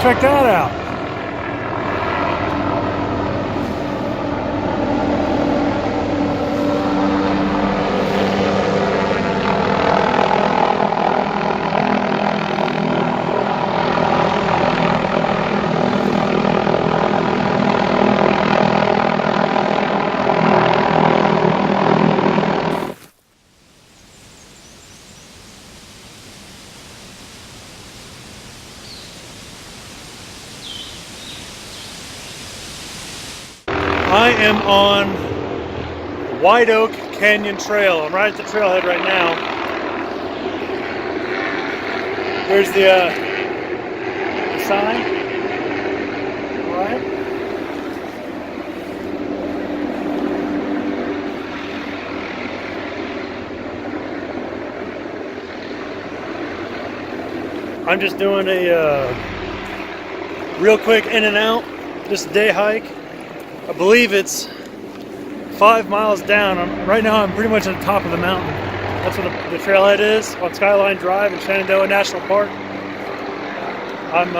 Check that out. I am on Whiteoak Canyon Trail. I'm right at the trailhead right now. There's the sign. All right. I'm just doing a real quick in and out, just a day hike. I believe it's 5 miles down. Right now I'm pretty much at the top of the mountain. That's what the trailhead is on Skyline Drive in Shenandoah National Park. I'm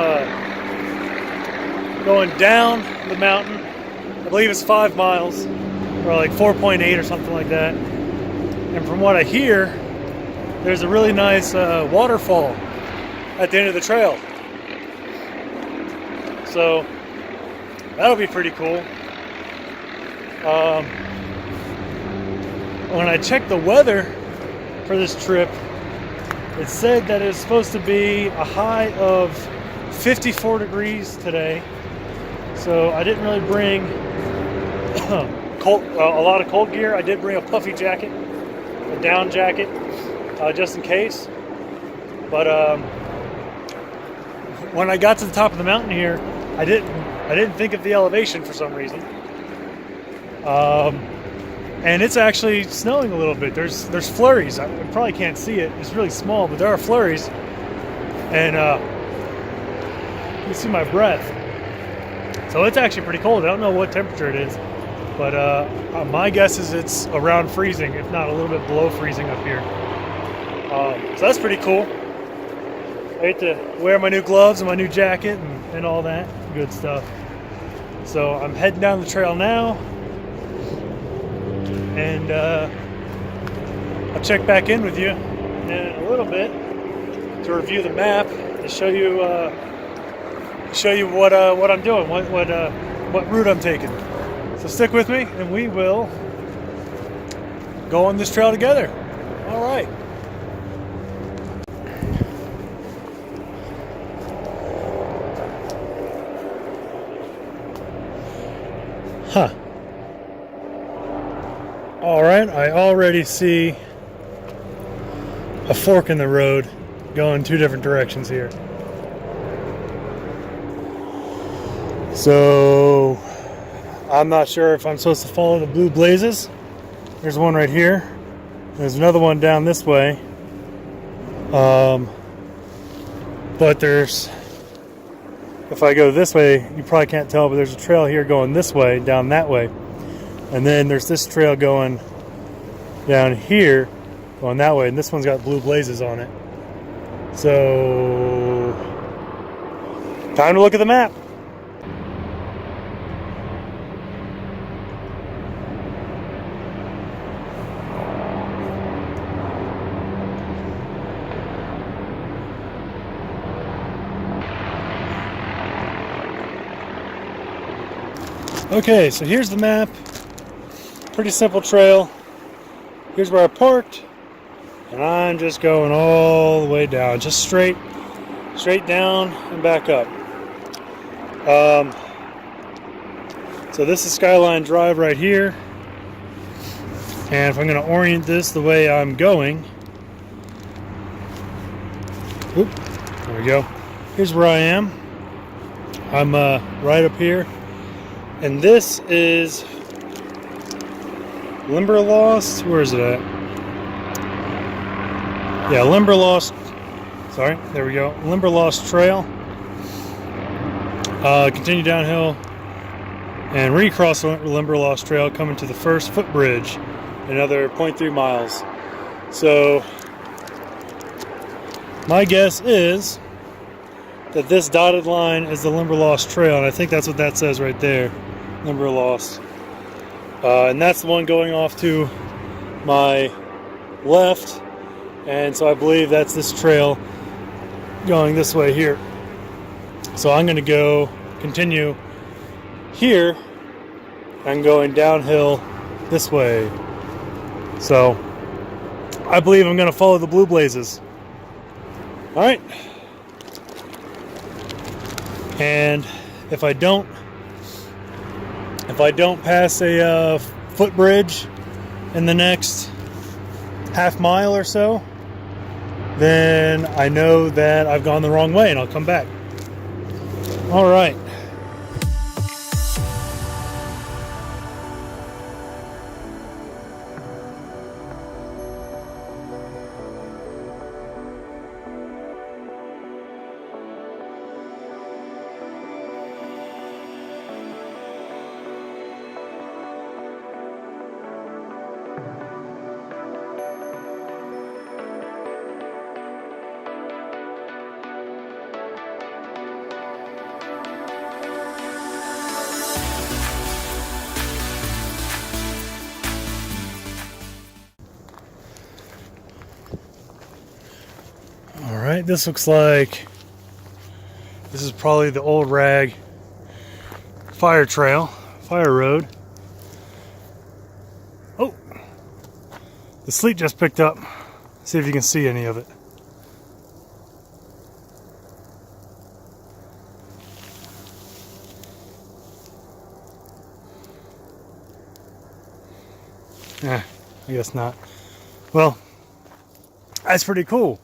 going down the mountain. I believe it's 5 miles, or like 4.8 or something like that. And from what I hear, there's a really nice waterfall at the end of the trail. So that'll be pretty cool. When I checked the weather for this trip, it said that it's supposed to be a high of 54 degrees today. So I didn't really bring a lot of cold gear. I did bring a puffy jacket, a down jacket, just in case. But when I got to the top of the mountain here, I didn't think of the elevation for some reason. And it's actually snowing a little bit. There's flurries. I probably can't see it. It's really small, but there are flurries. And you can see my breath. So it's actually pretty cold. I don't know what temperature it is, but my guess is it's around freezing, if not a little bit below freezing up here. So that's pretty cool. I get to wear my new gloves and my new jacket and all that good stuff. So I'm heading down the trail now. And I'll check back in with you in a little bit to review the map, to show you what I'm doing, what route I'm taking. So stick with me, and we will go on this trail together. All right. Huh. All right, I already see a fork in the road going two different directions here. So I'm not sure if I'm supposed to follow the blue blazes. There's one right here. There's another one down this way. But if I go this way, you probably can't tell, but there's a trail here going this way, down that way. And then there's this trail going down here, going that way, and this one's got blue blazes on it. So, time to look at the map. Okay, so here's the map. Pretty simple trail. Here's where I parked, and I'm just going all the way down, just straight down and back up. So this is Skyline Drive right here, and if I'm going to orient this the way I'm going, there we go. Here's where I am. I'm right up here, and this is Limberlost, where is it at? Yeah, Limberlost, sorry, there we go. Limberlost Trail. Continue downhill and recross the Limberlost Trail, coming to the first footbridge, another 0.3 miles. So, my guess is that this dotted line is the Limberlost Trail, and I think that's what that says right there, Limberlost. And that's the one going off to my left, and so I believe that's this trail going this way here. So I'm going to continue here. I'm going downhill this way. So I believe I'm going to follow the Blue Blazes. All right. And if I don't pass a footbridge in the next half mile or so, then I know that I've gone the wrong way and I'll come back. All right. Alright, this looks like this is probably the old rag fire road. Oh, the sleet just picked up. See if you can see any of it. I guess not. Well, that's pretty cool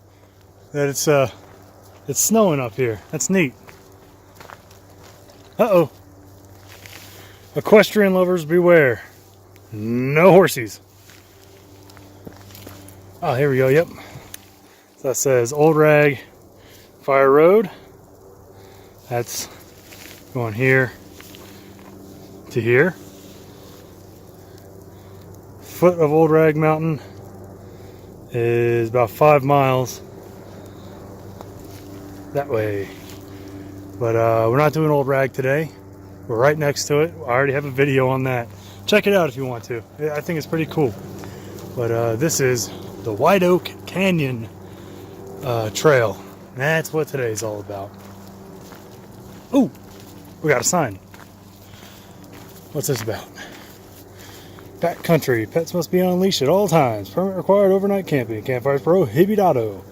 that it's snowing up here. That's neat. Uh-oh. Equestrian lovers beware. No horsies. Oh, here we go. Yep. So that says Old Rag Fire Road. That's going here to here. Foot of Old Rag Mountain is about 5 miles that way. But we're not doing Old Rag today. We're right next to it. I already have a video on that. Check it out if you want to. I think it's pretty cool. But this is the Whiteoak Canyon Trail. That's what today's all about. Ooh, we got a sign. What's this about? Backcountry. Pets must be on leash at all times. Permit required overnight camping. Campfires prohibitado.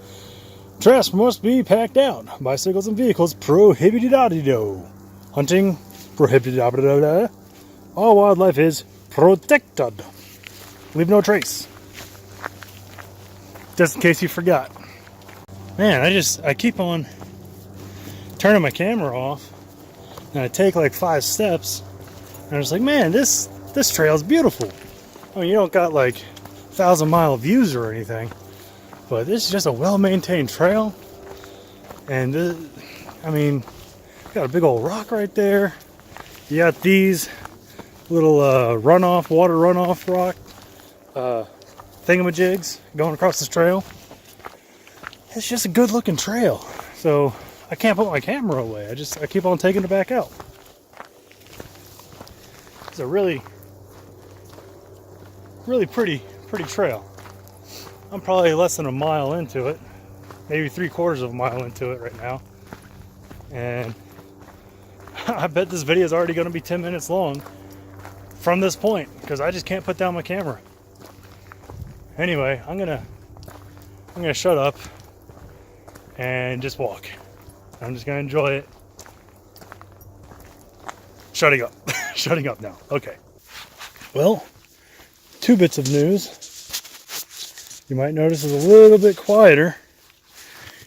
Trash must be packed out. Bicycles and vehicles prohibitado. Hunting prohibitado. All wildlife is protected. Leave no trace. Just in case you forgot. Man, I keep on turning my camera off, and I take like 5 steps, and I'm just like, man, this trail is beautiful. I mean, you don't got like 1,000-mile views or anything, but this is just a well-maintained trail. And I mean, got a big old rock right there. You got these little water runoff rock thingamajigs going across this trail. It's just a good looking trail. So I can't put my camera away. I keep on taking it back out. It's a really pretty trail. I'm probably less than a mile into it, maybe 3/4 of a mile into it right now, and I bet this video is already going to be 10 minutes long from this point because I just can't put down my camera. Anyway, I'm gonna shut up and just walk. I'm just gonna enjoy it. Shutting up. Shutting up now. Okay. Well, 2 bits of news. You might notice it's a little bit quieter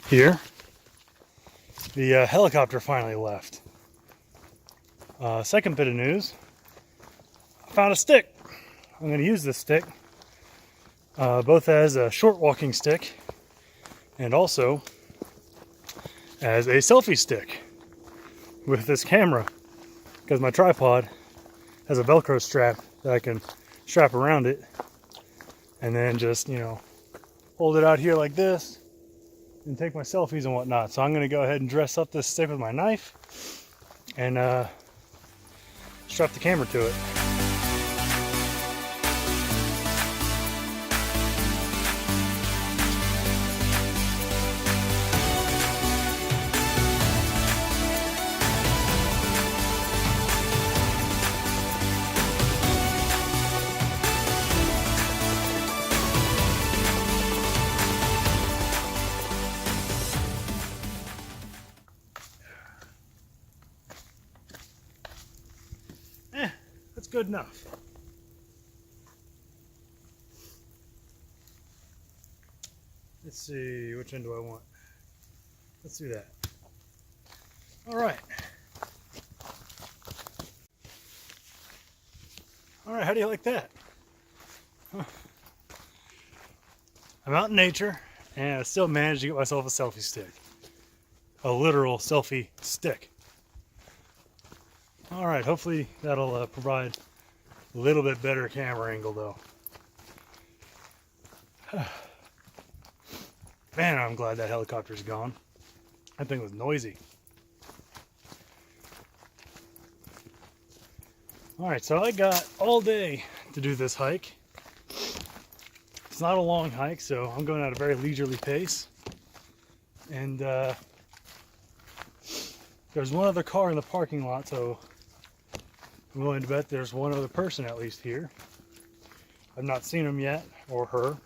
here. The helicopter finally left. Second bit of news. I found a stick. I'm going to use this stick both as a short walking stick and also as a selfie stick with this camera, because my tripod has a Velcro strap that I can strap around it and then just, hold it out here like this and take my selfies and whatnot. So I'm gonna go ahead and dress up this stick with my knife and strap the camera to it. That's good enough. Let's see, which end do I want? Let's do that. All right. All right, how do you like that? Huh. I'm out in nature, and I still managed to get myself a selfie stick. A literal selfie stick. All right, hopefully that'll provide a little bit better camera angle though. Man, I'm glad that helicopter's gone. That thing was noisy. All right, so I got all day to do this hike. It's not a long hike, so I'm going at a very leisurely pace. And there's one other car in the parking lot, so I'm willing to bet there's one other person at least here. I've not seen him yet, or her,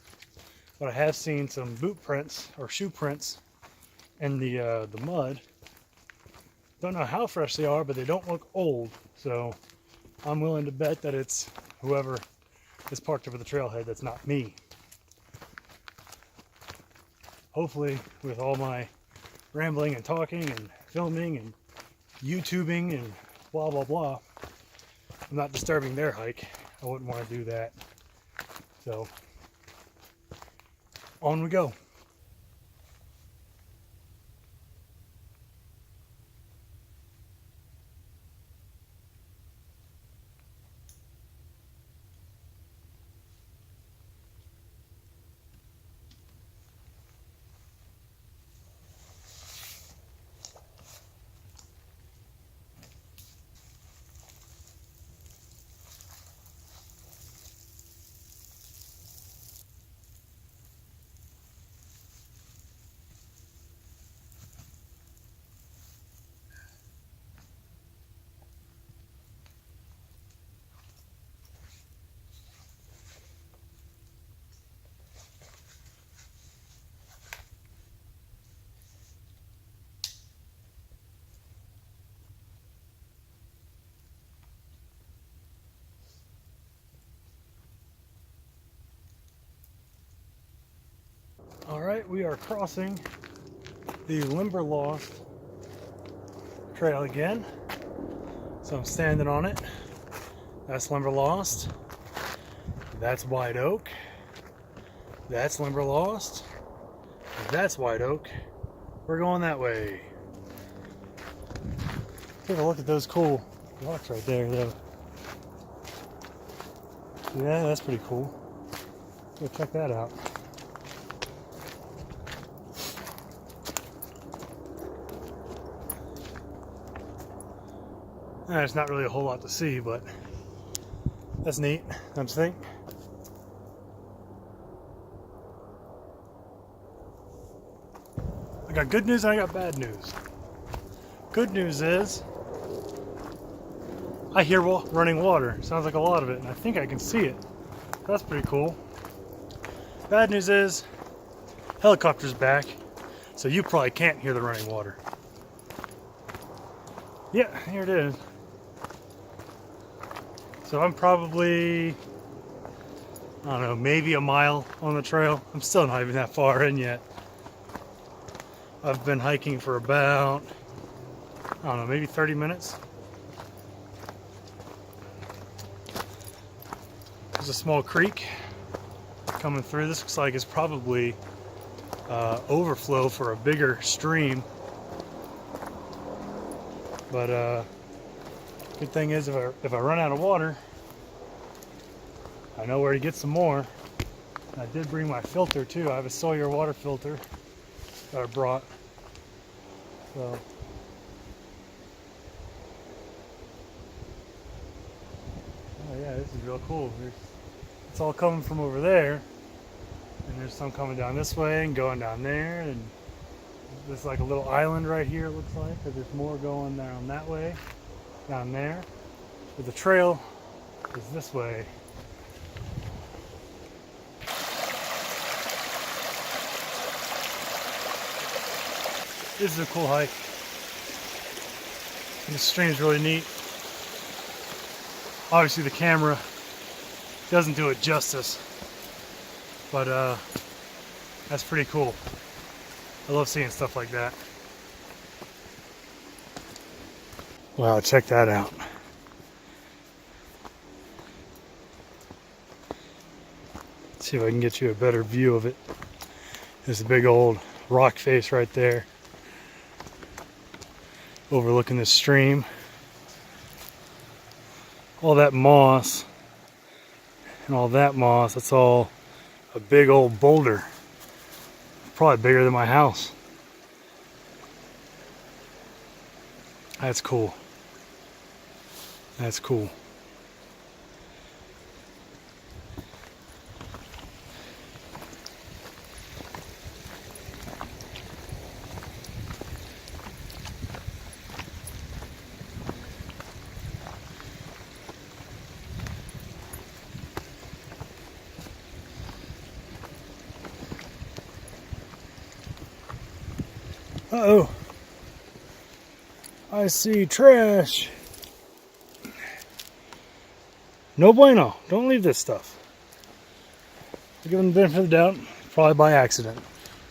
but I have seen some boot prints or shoe prints in the mud. Don't know how fresh they are, but they don't look old, so I'm willing to bet that it's whoever is parked over the trailhead that's not me. Hopefully, with all my rambling and talking and filming and YouTubing and blah blah blah, I'm not disturbing their hike. I wouldn't want to do that. So, on we go. All right, we are crossing the Limberlost Trail again. So I'm standing on it. That's Limberlost. That's Whiteoak. That's Limberlost. That's Whiteoak. We're going that way. Take a look at those cool rocks right there, though. Yeah, that's pretty cool. Go check that out. There's not really a whole lot to see, but that's neat, don't you think? I got good news and I got bad news. Good news is I hear running water. Sounds like a lot of it, and I think I can see it. That's pretty cool. Bad news is helicopter's back, so you probably can't hear the running water. Yeah, here it is. So I'm probably, I don't know, maybe a mile on the trail. I'm still not even that far in yet. I've been hiking for about, I don't know, maybe 30 minutes. There's a small creek coming through. This looks like it's probably overflow for a bigger stream. But good thing is if I run out of water, I know where to get some more. I did bring my filter too. I have a Sawyer water filter. that I brought. So oh yeah, this is real cool. It's all coming from over there, and there's some coming down this way and going down there, and there's like a little island right here, it looks like, but there's more going down that way, down there. But the trail is this way. This is a cool hike. This stream is really neat. Obviously the camera doesn't do it justice, but that's pretty cool. I love seeing stuff like that. Wow, check that out. Let's see if I can get you a better view of it. There's a big old rock face right there, overlooking the stream. All that moss and all that moss, that's all a big old boulder. Probably bigger than my house. That's cool. That's cool. Uh-oh. I see trash. No bueno. Don't leave this stuff. I'll give them the benefit of the doubt. Probably by accident.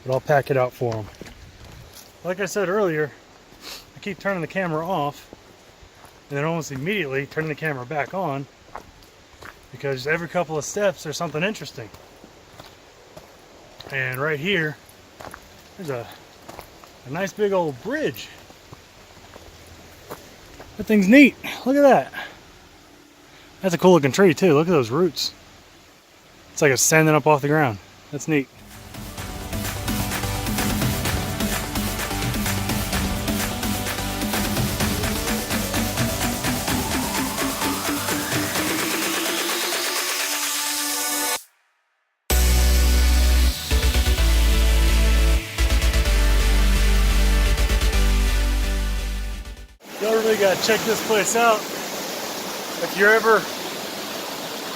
But I'll pack it out for them. Like I said earlier, I keep turning the camera off and then almost immediately turning the camera back on, because every couple of steps there's something interesting. And right here, there's a nice big old bridge. That thing's neat. Look at that. That's a cool looking tree too. Look at those roots. It's like it's standing up off the ground. That's neat. Y'all really gotta check this place out. If you're ever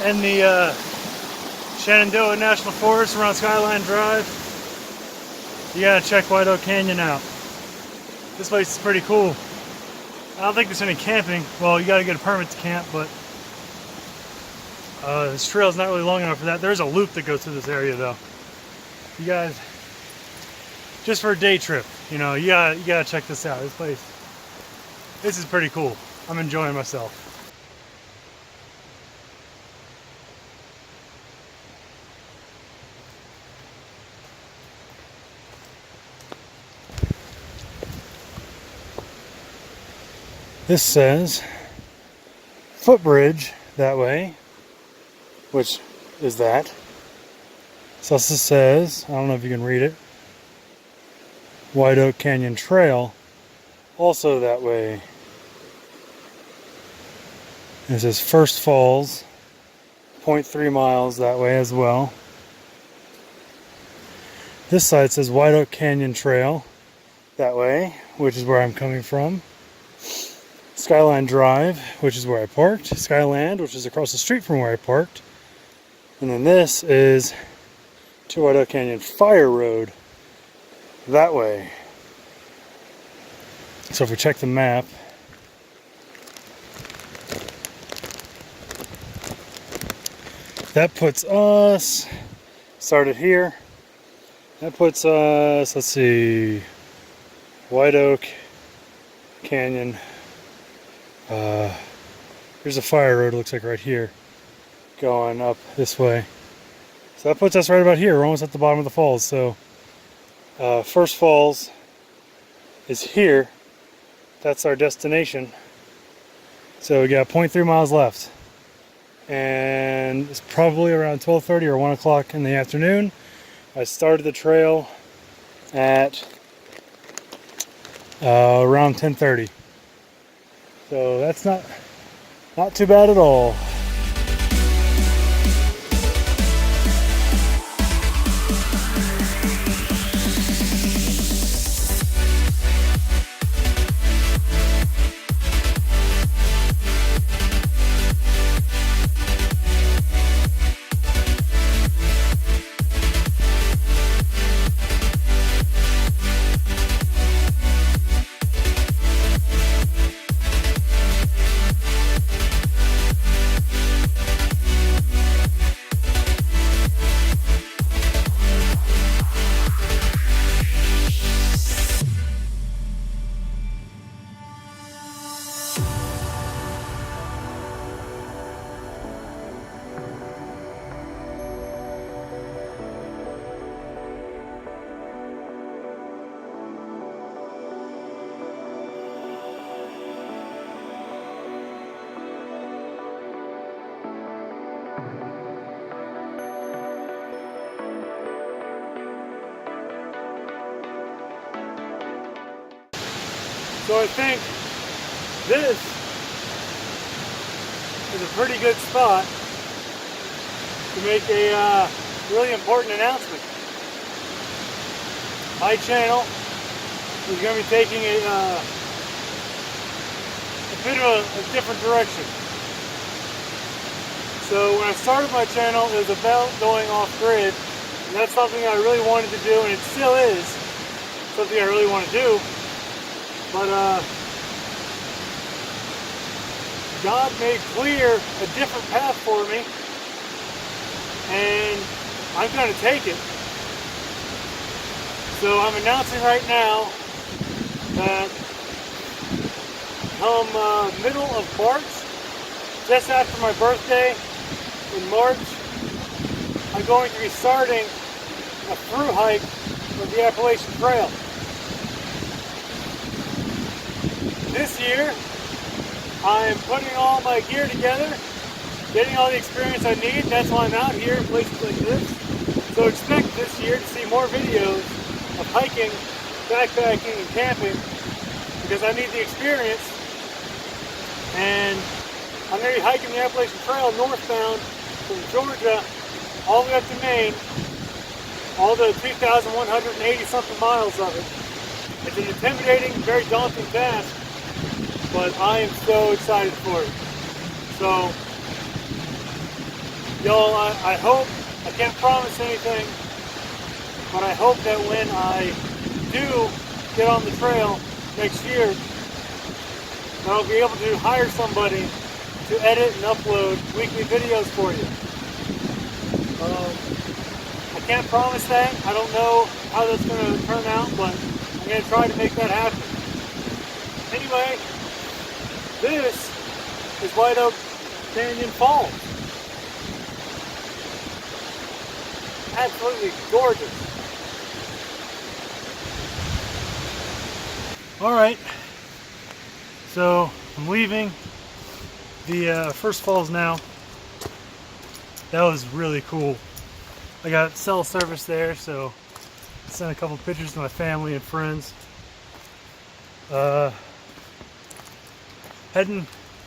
in the Shenandoah National Forest around Skyline Drive, you gotta check Whiteoak Canyon out. This place is pretty cool. I don't think there's any camping. Well, you gotta get a permit to camp, but this trail's not really long enough for that. There's a loop that goes through this area though. You guys, just for a day trip, you know, you gotta check this out. This is pretty cool. I'm enjoying myself. This says footbridge that way, which is that. This also says, I don't know if you can read it, Whiteoak Canyon Trail, also that way. And it says First Falls, 0.3 miles that way as well. This side says Whiteoak Canyon Trail that way, which is where I'm coming from. Skyline Drive, which is where I parked. Skyland, which is across the street from where I parked. And then this is to Whiteoak Canyon Fire Road that way. So if we check the map, that puts us, started here, that puts us, let's see, Whiteoak Canyon. Here's a fire road, it looks like right here, going up this way. So that puts us right about here. We're almost at the bottom of the falls. So First Falls is here. That's our destination. So we got 0.3 miles left. And it's probably around 12:30 or 1 o'clock in the afternoon. I started the trail at around 10:30. So that's not too bad at all. So I think this is a pretty good spot to make a really important announcement. My channel is going to be taking a bit of a different direction. So when I started my channel, it was about going off grid, and that's something I really wanted to do, and it still is something I really want to do. But God made clear a different path for me, and I'm going to take it. So I'm announcing right now that come middle of March, just after my birthday in March, I'm going to be starting a through hike of the Appalachian Trail. This year, I'm putting all my gear together, getting all the experience I need. That's why I'm out here in places like this. So expect this year to see more videos of hiking, backpacking, and camping, because I need the experience. And I'm going to be hiking the Appalachian Trail northbound from Georgia all the way up to Maine, all the 2,180 something miles of it. It's an intimidating, very daunting task, but I am so excited for it. So, y'all, I hope, I can't promise anything, but I hope that when I do get on the trail next year, I'll be able to hire somebody to edit and upload weekly videos for you. I can't promise that. I don't know how that's going to turn out, but I'm going to try to make that happen. Anyway, this is Whiteoak Canyon Falls. Absolutely gorgeous. Alright, so I'm leaving the first falls now. That was really cool. I got cell service there, so I sent a couple pictures to my family and friends.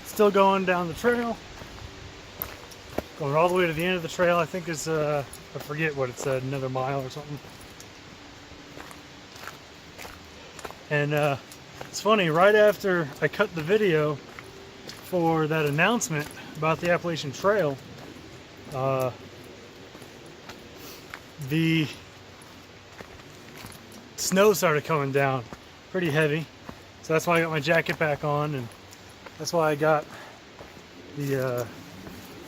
Still going down the trail, going all the way to the end of the trail. I think it's I forget what it said, another mile or something. And it's funny, right after I cut the video for that announcement about the Appalachian Trail, the snow started coming down pretty heavy. So that's why I got my jacket back on, and that's why I got the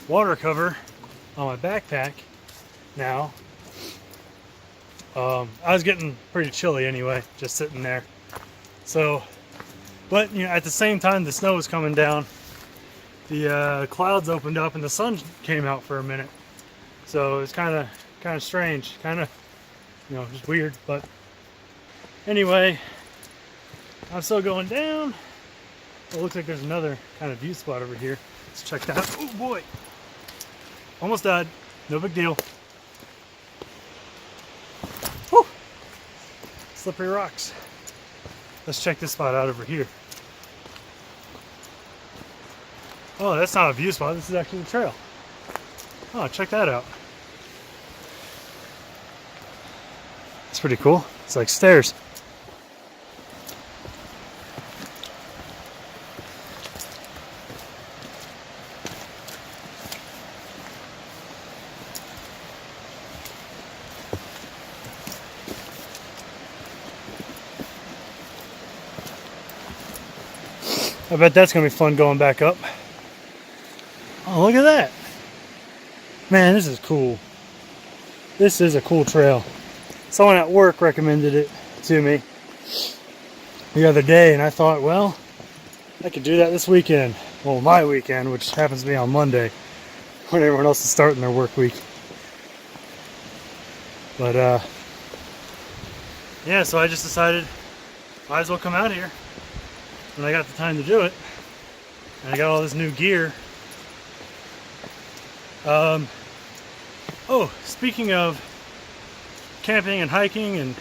water cover on my backpack now. I was getting pretty chilly anyway, just sitting there. So, but you know, at the same time the snow was coming down, the clouds opened up and the sun came out for a minute. So it's kind of strange, kind of, you know, just weird. But anyway, I'm still going down. It looks like there's another kind of view spot over here. Let's check that out. Oh boy, almost died. No big deal. Whew. Slippery rocks. Let's check this spot out over here. Oh, that's not a view spot. This is actually the trail. Oh, check that out. It's pretty cool. It's like stairs. I bet that's gonna be fun going back up. Oh, look at that. Man, this is cool. This is a cool trail. Someone at work recommended it to me the other day, and I thought, well, I could do that this weekend. Well, my weekend, which happens to be on Monday, when everyone else is starting their work week. But, yeah, so I just decided, might as well come out here when I got the time to do it. And I got all this new gear. Oh, speaking of camping and hiking and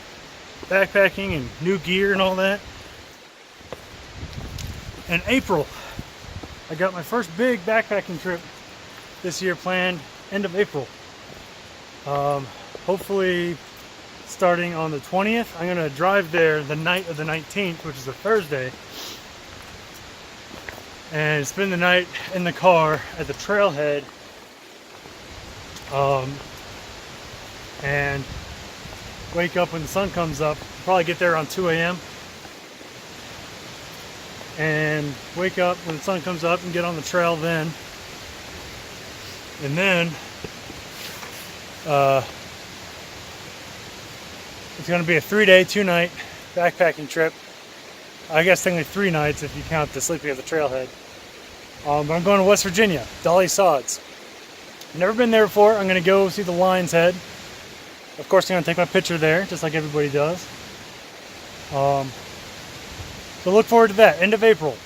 backpacking and new gear and all that, in April I got my first big backpacking trip this year planned, end of April. Hopefully starting on the 20th. I'm gonna drive there the night of the 19th, which is a Thursday, and spend the night in the car at the trailhead, and wake up when the sun comes up. Probably get there around 2 a.m. and wake up when the sun comes up and get on the trail then. And then it's going to be a 3-day, 2-night backpacking trip. I guess technically 3 nights if you count the sleeping at the trailhead. But I'm going to West Virginia, Dolly Sods. Never been there before. I'm going to go see the Lion's Head. Of course, I'm going to take my picture there, just like everybody does. So look forward to that, end of April.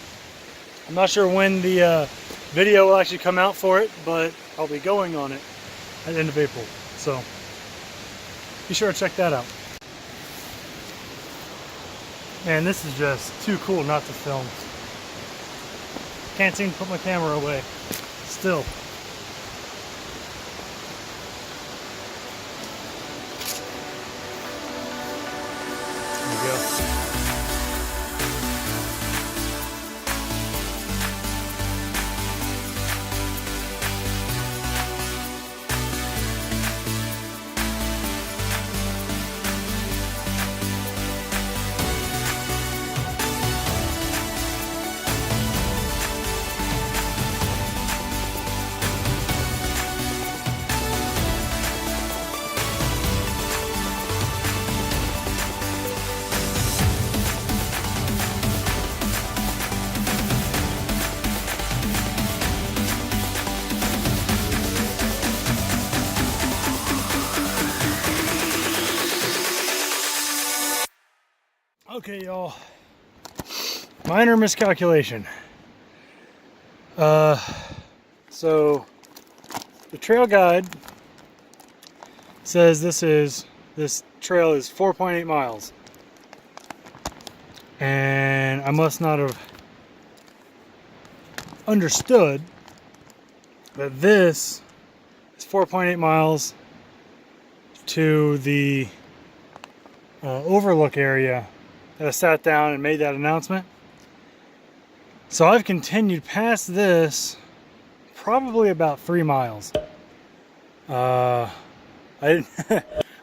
I'm not sure when the video will actually come out for it, but I'll be going on it at the end of April. So be sure to check that out. Man, this is just too cool not to film. Can't seem to put my camera away. Still. There we go. Okay, y'all. Minor miscalculation. So the trail guide says this trail is 4.8 miles. And I must not have understood that this is 4.8 miles to the overlook area that I sat down and made that announcement. So I've continued past this probably about 3 miles. I didn't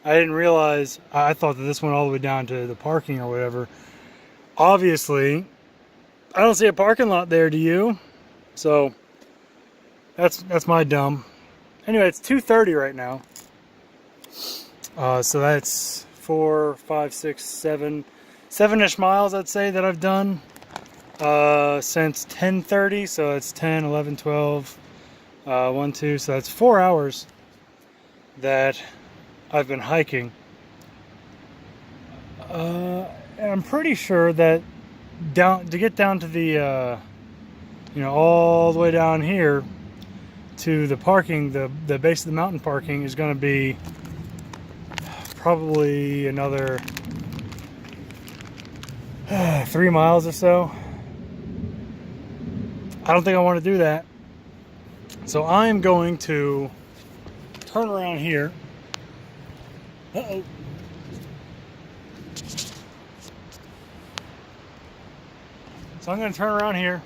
I didn't realize, I thought that this went all the way down to the parking or whatever. Obviously, I don't see a parking lot there, do you? So that's my dumb. Anyway, it's 2:30 right now. So that's 4, 5, 6, 7, 7-ish miles, I'd say, that I've done since 10:30. So it's 10, 11, 12, 1, 2. So that's 4 hours that I've been hiking. And I'm pretty sure that to get down to the, all the way down here to the parking, the base of the mountain parking is going to be probably another 3 miles or so. I don't think I want to do that. So I'm going to turn around here. Uh-oh. So I'm going to turn around here,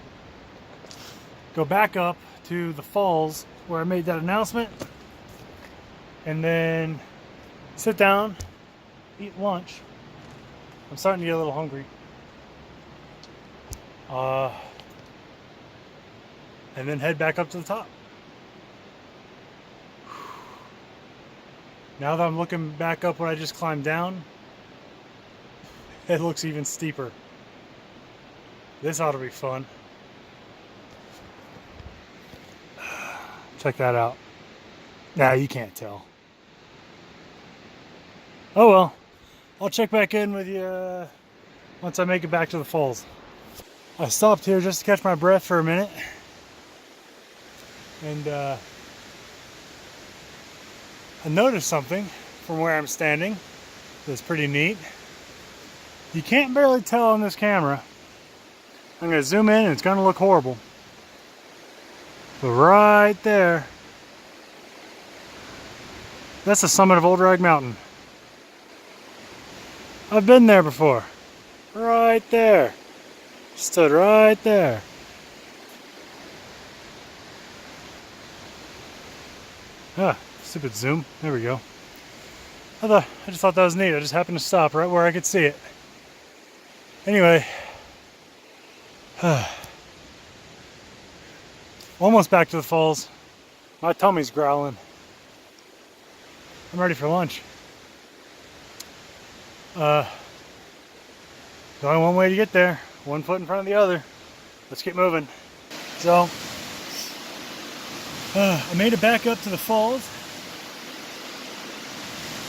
go back up to the falls where I made that announcement, and then sit down, eat lunch. I'm starting to get a little hungry. And then head back up to the top. Now that I'm looking back up what I just climbed down, it looks even steeper. This ought to be fun. Check that out. Nah, you can't tell. Oh well. I'll check back in with you once I make it back to the falls. I stopped here just to catch my breath for a minute. And I noticed something from where I'm standing that's pretty neat. You can't barely tell on this camera. I'm going to zoom in and it's going to look horrible. But right there, that's the summit of Old Rag Mountain. I've been there before. Right there. Stood right there. Ah, stupid zoom. There we go. I just thought that was neat. I just happened to stop right where I could see it. Anyway. Almost back to the falls. My tummy's growling. I'm ready for lunch. There's only one way to get there. One foot in front of the other. Let's get moving. So, I made it back up to the falls.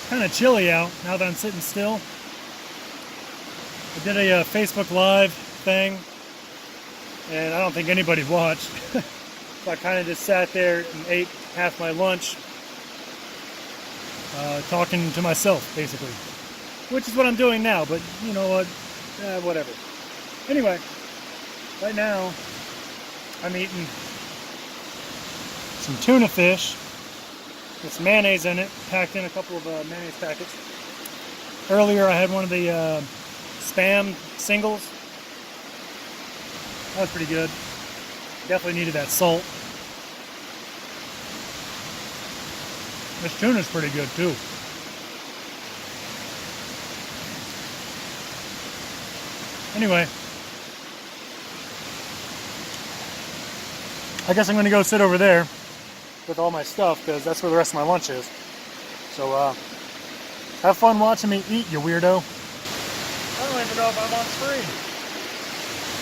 Kind of chilly out now that I'm sitting still. I did a Facebook Live thing, and I don't think anybody watched. So I kind of just sat there and ate half my lunch, talking to myself, basically. Which is what I'm doing now, but you know what? Whatever. Anyway, right now, I'm eating some tuna fish with some mayonnaise in it, packed in a couple of mayonnaise packets. Earlier I had one of the Spam singles. That was pretty good. Definitely needed that salt. This tuna's pretty good too. Anyway, I guess I'm going to go sit over there with all my stuff because that's where the rest of my lunch is. So, have fun watching me eat, you weirdo. I don't even know if I'm on screen.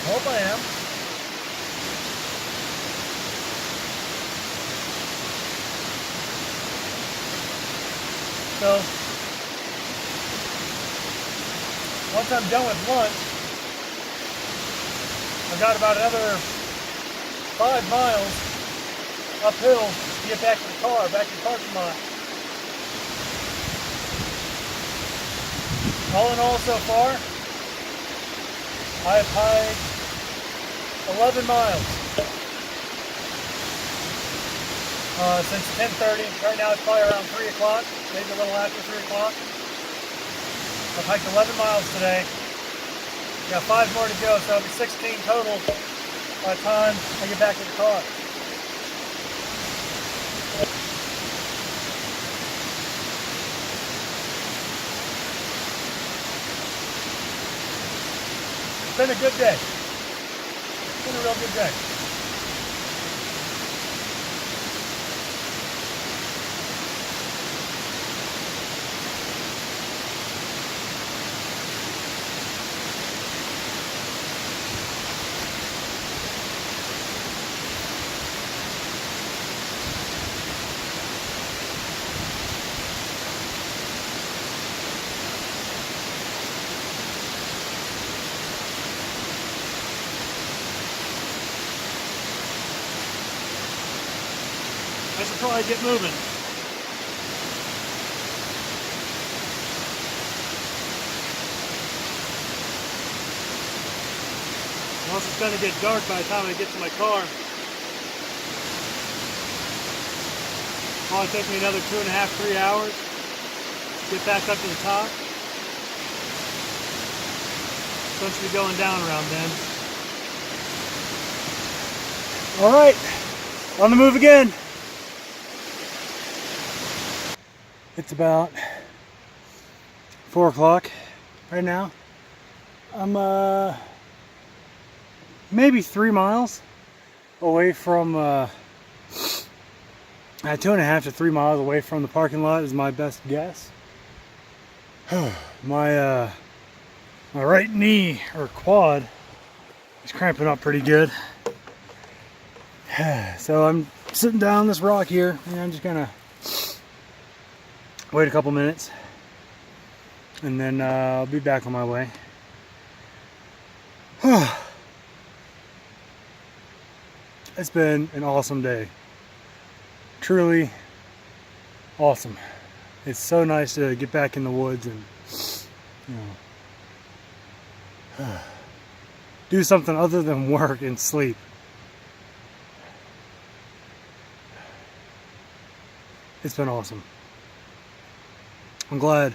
I hope I am. So, once I'm done with lunch, I've got about another 5 miles uphill to get back to the car, back to the parking lot. All in all so far, I've hiked 11 miles since 10:30. Right now it's probably around 3 o'clock, maybe a little after 3 o'clock. I've hiked 11 miles today. Got 5 more to go, so it'll be 16 total by the time I get back to the car. It's been a good day. It's been a real good day. I should probably get moving. Plus it's gonna get dark by the time I get to my car. Probably take me another 2.5, 3 hours to get back up to the top. Supposed to be going down around then. All right, on the move again. It's about 4 o'clock right now. I'm maybe 3 miles away from 2.5 to 3 miles away from the parking lot is my best guess. My right knee or quad is cramping up pretty good. So I'm sitting down on this rock here and I'm just gonna wait a couple minutes and then I'll be back on my way. It's been an awesome day. Truly awesome. It's so nice to get back in the woods and, you know, do something other than work and sleep. It's been awesome. I'm glad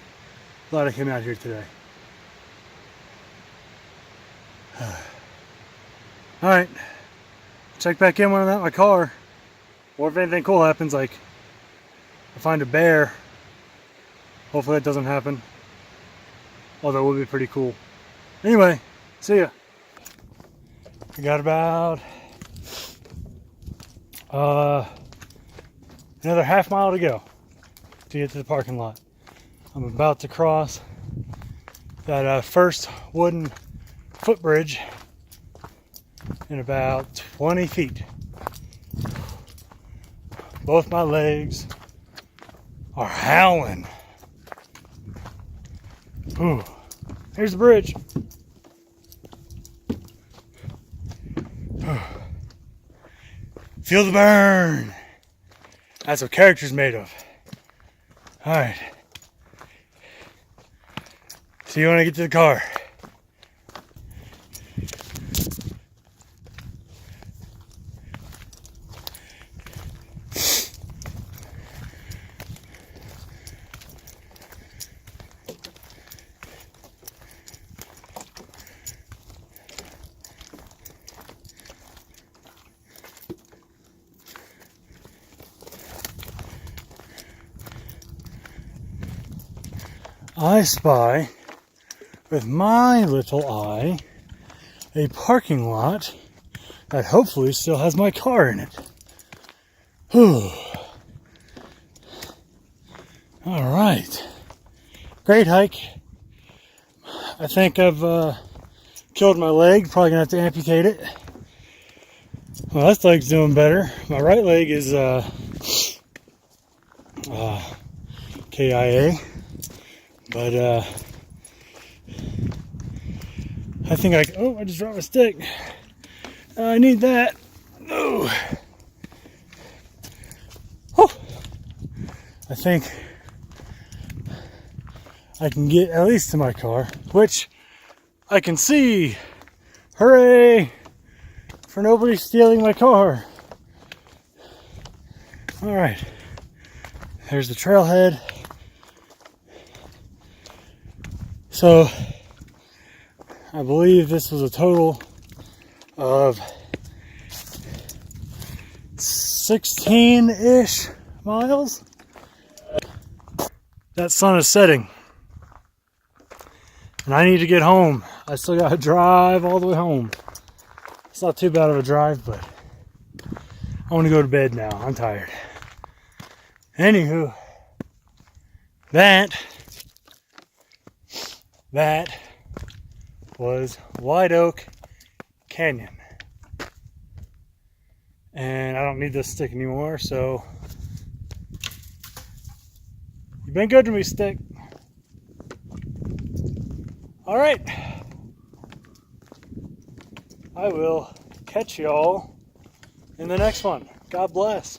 I came out here today. All right, check back in when I'm at my car. Or if anything cool happens, like I find a bear. Hopefully that doesn't happen. Although it would be pretty cool. Anyway, see ya. We got about another half mile to go to get to the parking lot. I'm about to cross that first wooden footbridge in about 20 feet. Both my legs are howling. Ooh, here's the bridge. Feel the burn. That's what character's made of. All right. See you when I get to the car. I spy, with my little eye, a parking lot that hopefully still has my car in it. Whew. All right. Great hike. I think I've killed my leg. Probably gonna have to amputate it. Well, this leg's doing better. My right leg is KIA. But I think I just dropped a stick. I need that. Oh. Whew. I think I can get at least to my car, which I can see. Hooray for nobody stealing my car. All right, there's the trailhead. So I believe this was a total of 16-ish miles. That sun is setting and I need to get home. I still gotta drive all the way home. It's not too bad of a drive, but I want to go to bed now. I'm tired. Anywho, that was Whiteoak Canyon. And I don't need this stick anymore, so you've been good to me, stick. All right. I will catch y'all in the next one. God bless.